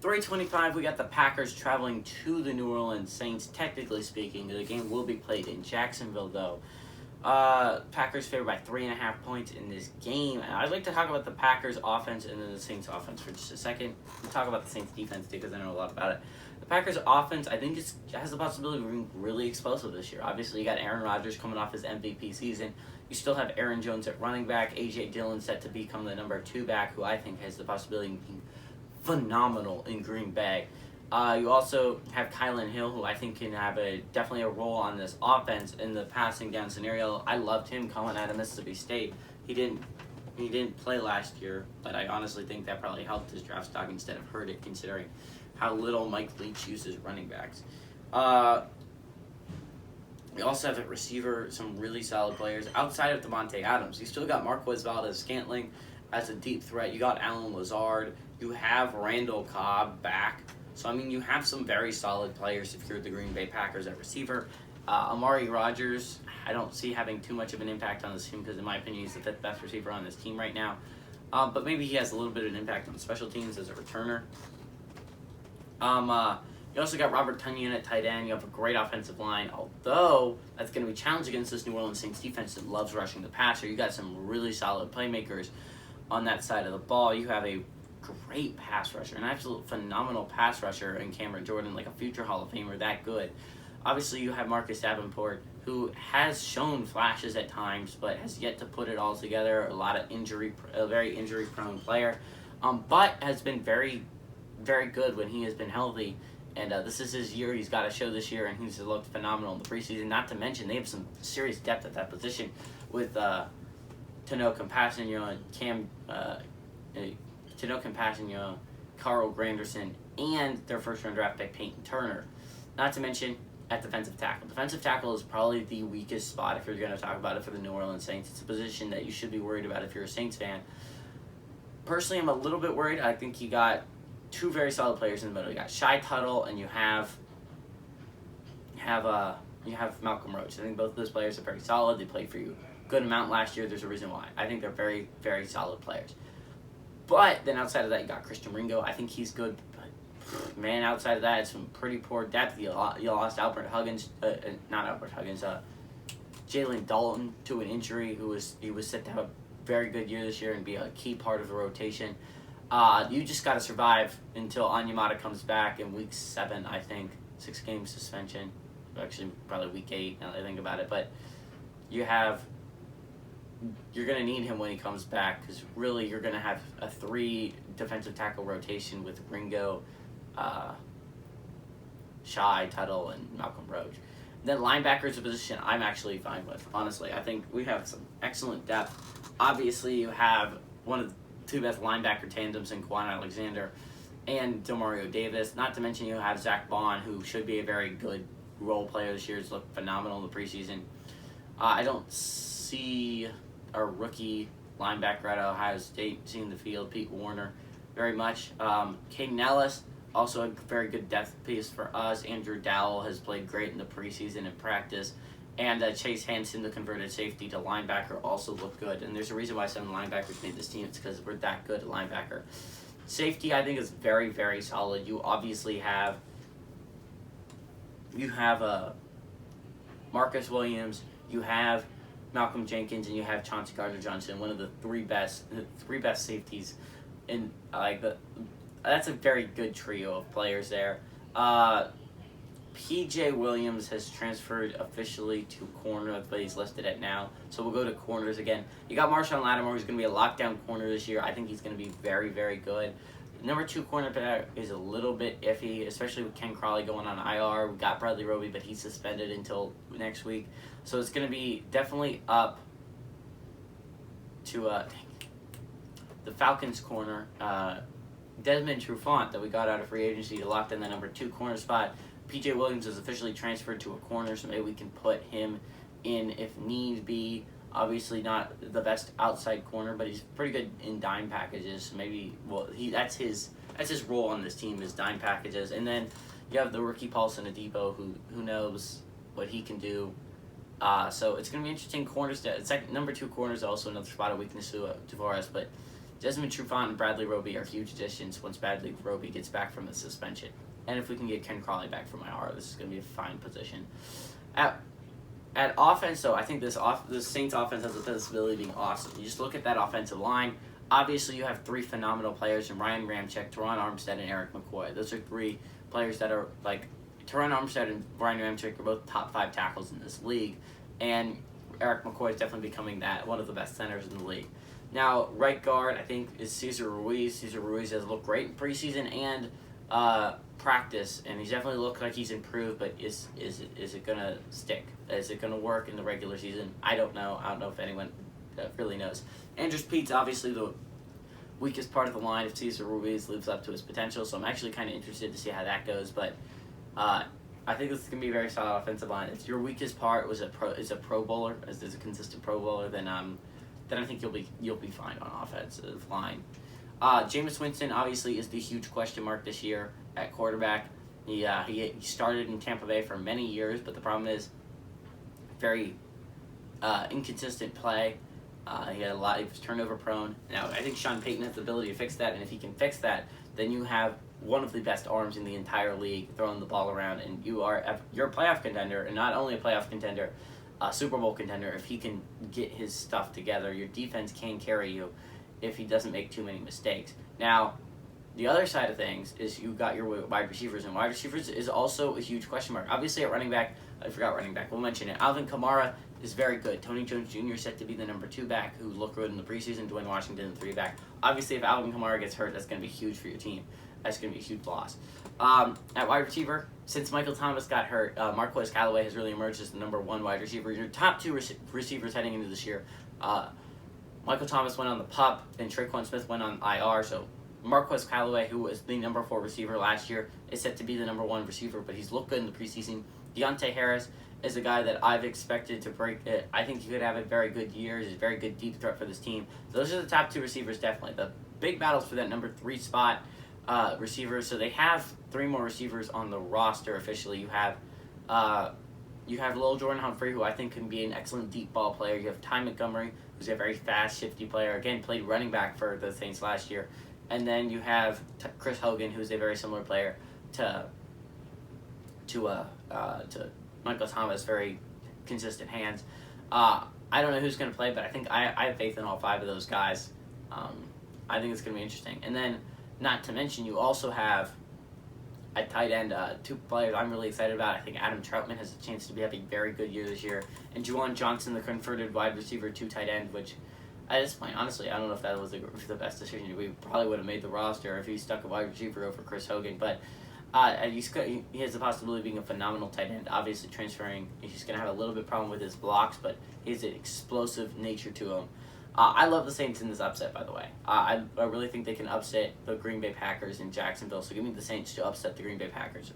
325, we got the Packers traveling to the New Orleans Saints. Technically speaking, the game will be played in Jacksonville, though. Packers favored by 3.5 points in this game. And I'd like to talk about the Packers offense and then the Saints offense for just a second. We'll talk about the Saints defense too, because I know a lot about it. The Packers offense, I think, has the possibility of being really explosive this year. Obviously, you got Aaron Rodgers coming off his MVP season. You still have Aaron Jones at running back. A.J. Dillon set to become the number 2 back, who I think has the possibility of being phenomenal in Green Bay. You also have Kylan Hill, who I think can have definitely a role on this offense in the passing down scenario. I loved him coming out of Mississippi State. He didn't play last year, but I honestly think that probably helped his draft stock instead of hurt it, considering how little Mike Leach uses running backs. We also have at receiver some really solid players outside of Devontae Adams. You still got Marquez Valdes-Scantling as a deep threat. You got Allen Lazard. You have Randall Cobb back. So, I mean, you have some very solid players if you're the Green Bay Packers at receiver. Amari Rodgers, I don't see having too much of an impact on this team because, in my opinion, he's the 5th best receiver on this team right now. But maybe he has a little bit of an impact on special teams as a returner. You also got Robert Tonyan at tight end. You have a great offensive line, although that's going to be challenged against this New Orleans Saints defense that loves rushing the passer. You got some really solid playmakers on that side of the ball. You have a great pass rusher, an absolute phenomenal pass rusher in Cameron Jordan, like a future Hall of Famer, that good. Obviously, you have Marcus Davenport, who has shown flashes at times, but has yet to put it all together. A very injury-prone player, but has been very, very good when he has been healthy. And this is his year. He's got to show this year, and he's looked phenomenal in the preseason. Not to mention, they have some serious depth at that position with Tano Compassigno and Tano Compassigno, Carl Granderson, and their first-round draft pick, Peyton Turner. Not to mention at defensive tackle. Defensive tackle is probably the weakest spot if you're going to talk about it for the New Orleans Saints. It's a position that you should be worried about if you're a Saints fan. Personally, I'm a little bit worried. I think you got 2 very solid players in the middle. You got Shy Tuttle and you have Malcolm Roach. I think both of those players are very solid. They played for you a good amount last year. There's a reason why. I think they're very, very solid players. But then outside of that, you got Christian Ringo. I think he's good. But, man, outside of that, it's some pretty poor depth. You lost Jalen Dalton to an injury. He was set to have a very good year this year and be a key part of the rotation. You just got to survive until Onyemata comes back in week 7, I think. 6-game suspension. Actually, probably week 8 now that I think about it. But you're going to need him when he comes back because really you're going to have a 3 defensive tackle rotation with Ringo, Shy, Tuttle, and Malcolm Roach. Then linebackers, a position I'm actually fine with, honestly. I think we have some excellent depth. Obviously, you have one of the 2 best linebacker tandems in Quan Alexander and Demario Davis. Not to mention you have Zach Bond, who should be a very good role player this year. He's looked phenomenal in the preseason. I don't see a rookie linebacker at Ohio State seeing the field, Pete Warner, very much. Caden Ellis, also a very good depth piece for us. Andrew Dowell has played great in the preseason and practice. And Chase Hansen, the converted safety to linebacker, also looked good. And there's a reason why 7 linebackers made this team. It's because we're that good at linebacker. Safety, I think, is very, very solid. You obviously have Marcus Williams, you have Malcolm Jenkins, and you have Chauncey Gardner-Johnson, one of the three best safeties. And that's a very good trio of players there. P.J. Williams has transferred officially to corner, but he's listed at now. So we'll go to corners again. You got Marshawn Lattimore, who's going to be a lockdown corner this year. I think he's going to be very, very good. The number 2 cornerback is a little bit iffy, especially with Ken Crawley going on IR. We got Bradley Roby, but he's suspended until next week. So it's going to be definitely up to the Falcons corner. Desmond Trufant that we got out of free agency to lock in the number 2 corner spot. P.J. Williams is officially transferred to a corner, so maybe we can put him in if need be. Obviously not the best outside corner, but he's pretty good in dime packages. So maybe that's his role on this team is dime packages. And then you have the rookie Paulson Adebo, who knows what he can do. So it's going to be interesting. Corners, number 2 corners, also another spot of weakness to Tavares, but Desmond Trufant and Bradley Roby are huge additions once Bradley Roby gets back from the suspension. And if we can get Ken Crawley back from IR, this is going to be a fine position. At offense, though, I think this Saints offense has the possibility of being awesome. You just look at that offensive line. Obviously, you have three phenomenal players in Ryan Ramczyk, Teron Armstead, and Erik McCoy. Those are three players that are, like, Teron Armstead and Ryan Ramczyk are both top 5 tackles in this league. And Erik McCoy is definitely becoming one of the best centers in the league. Now, right guard, I think, is Cesar Ruiz. Cesar Ruiz has looked great in preseason and practice, and he's definitely looked like he's improved, but is it going to stick? Is it going to work in the regular season? I don't know. I don't know if anyone really knows. Andrus Peat's obviously the weakest part of the line if Cesar Ruiz lives up to his potential, so I'm actually kind of interested to see how that goes, but I think this is going to be a very solid offensive line. If your weakest part is a pro bowler, as there's a consistent pro bowler, then I think you'll be fine on offensive line. Jameis Winston obviously is the huge question mark this year at quarterback. He started in Tampa Bay for many years, but the problem is very inconsistent play. He was turnover prone. Now I think Sean Payton has the ability to fix that, and if he can fix that, then you have one of the best arms in the entire league throwing the ball around, and you're a playoff contender, and not only a playoff contender, a Super Bowl contender. If he can get his stuff together, your defense can carry you if he doesn't make too many mistakes. Now, the other side of things is you got your wide receivers, and wide receivers is also a huge question mark. Obviously, at running back, I forgot running back. We'll mention it. Alvin Kamara is very good. Tony Jones Jr. is set to be the number 2 back, who looked good in the preseason. Dwayne Washington, the 3 back. Obviously, if Alvin Kamara gets hurt, that's going to be huge for your team. That's going to be a huge loss. At wide receiver, since Michael Thomas got hurt, Marquez Callaway has really emerged as the number 1 wide receiver. Your top 2 receivers heading into this year, Michael Thomas went on the PUP, and Traquan Smith went on IR, so Marquez Callaway, who was the number 4 receiver last year, is set to be the number 1 receiver, but he's looked good in the preseason. Deontay Harris is a guy that I've expected to break it. I think he could have a very good year. He's a very good deep threat for this team. Those are the top 2 receivers, definitely. The big battles for that number 3 spot receivers. So they have 3 more receivers on the roster officially. You have Lil Jordan Humphrey, who I think can be an excellent deep ball player. You have Ty Montgomery, who's a very fast, shifty player. Again, played running back for the Saints last year. And then you have Chris Hogan, who's a very similar player to Michael Thomas, very consistent hands. I don't know who's going to play, but I think I have faith in all 5 of those guys. I think it's going to be interesting. And then, not to mention, you also have at tight end 2 players I'm really excited about. I think Adam Troutman has a chance to be having a very good year this year. And Juwan Johnson, the converted wide receiver to tight end, which at this point, honestly, I don't know if that was the best decision. We probably would have made the roster if he stuck a wide receiver over Chris Hogan. But he has the possibility of being a phenomenal tight end. Obviously, transferring, he's going to have a little bit problem with his blocks, but he has an explosive nature to him. I love the Saints in this upset, by the way. I really think they can upset the Green Bay Packers in Jacksonville, so give me the Saints to upset the Green Bay Packers.